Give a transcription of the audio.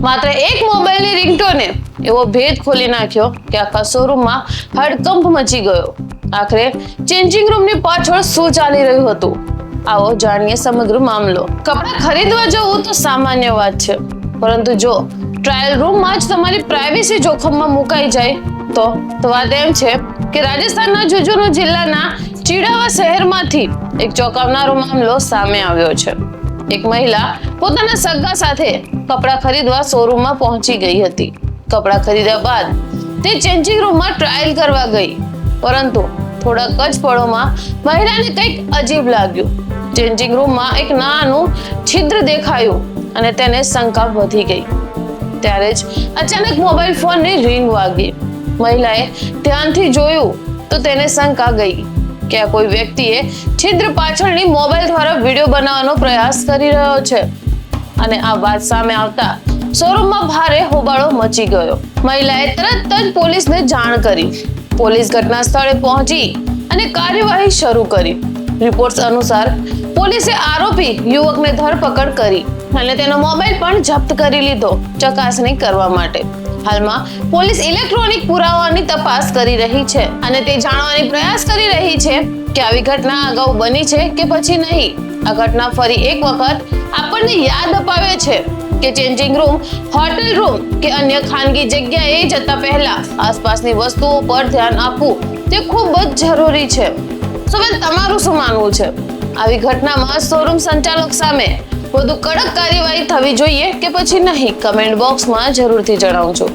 માત્ર એક મોબાઈલની રિંગટોને એવો ભેદ ખોલી નાખ્યો કે આખા શોરૂમમાં હડકંપ મચી ગયો. આખરે ચેન્જિંગ રૂમની પાછળ શું ચાલી રહ્યું હતું, આવો જાણીએ સમગ્ર મામલો. કપડાં ખરીદવા જવું તો સામાન્ય વાત છે, પરંતુ જો ટ્રાયલ રૂમમાં જ તમારી પ્રાઇવેસી જોખમમાં મુકાઈ જાય તો વાત એમ છે કે રાજસ્થાનના ઝુંઝુનુ જિલ્લાના ચિડાવા શહેરમાંથી એક ચોંકાવનારો મામલો સામે આવ્યો છે. એક મહિલા પોતાના સગા સાથે કપડાં ખરીદવા શોરૂમમાં પહોંચી ગઈ હતી. કપડાં ખરીદ્યા બાદ તે ચેન્જિંગ રૂમમાં ટ્રાયલ કરવા ગઈ, પરંતુ થોડાક જ પળોમાં મહિલાને કંઈક અજીબ લાગ્યું. ચેન્જિંગ રૂમમાં એક નાનું છિદ્ર દેખાયું અને તેને શંકા વધી ગઈ. ત્યારે જ અચાનક મોબાઈલ ફોનની રિંગ વાગી. મહિલાએ ધ્યાનથી જોયું તો તેને શંકા ગઈ કે આ કોઈ વ્યક્તિએ છિદ્ર પાછળની મોબાઈલ દ્વારા વિડીયો બનાવવાનો પ્રયાસ કરી રહ્યો છે. અને આ વાત સામે આવતા શોરૂમમાં ભારે હોબાળો મચી ગયો. મહિલાએ તરત જ પોલીસને જાણ કરી. પોલીસ ઘટના સ્થળે પહોંચી અને કાર્યવાહી શરૂ કરી. રિપોર્ટ્સ અનુસાર પોલીસે આરોપી યુવકને ધરપકડ કરી અને તેનો મોબાઈલ પણ જપ્ત કરી લીધો ચકાસણી કરવા માટે. હાલમાં પોલીસ ઇલેક્ટ્રોનિક પુરાવાની તપાસ કરી રહી છે અને તે જાણવાની પ્રયાસ કરી રહી છે કે આવી ઘટના અગાઉ બની છે કે પછી નહીં. આ ઘટના ફરી એક વખત આપણને યાદ અપાવે છે કે ચેન્જિંગ રૂમ, હોટેલ રૂમ કે અન્ય ખાનગી જગ્યાએ જતા પહેલા આસપાસની વસ્તુઓ પર ધ્યાન આપવું તે ખૂબ જ જરૂરી છે. તો તમારું શું માનવું છે? આવી ઘટનામાં શોરૂમ સંચાલક સામે વધુ કડક કાર્યવાહી થવી જોઈએ કે પછી નહીં? કમેન્ટ બોક્સમાં જરૂરથી જણાવજો.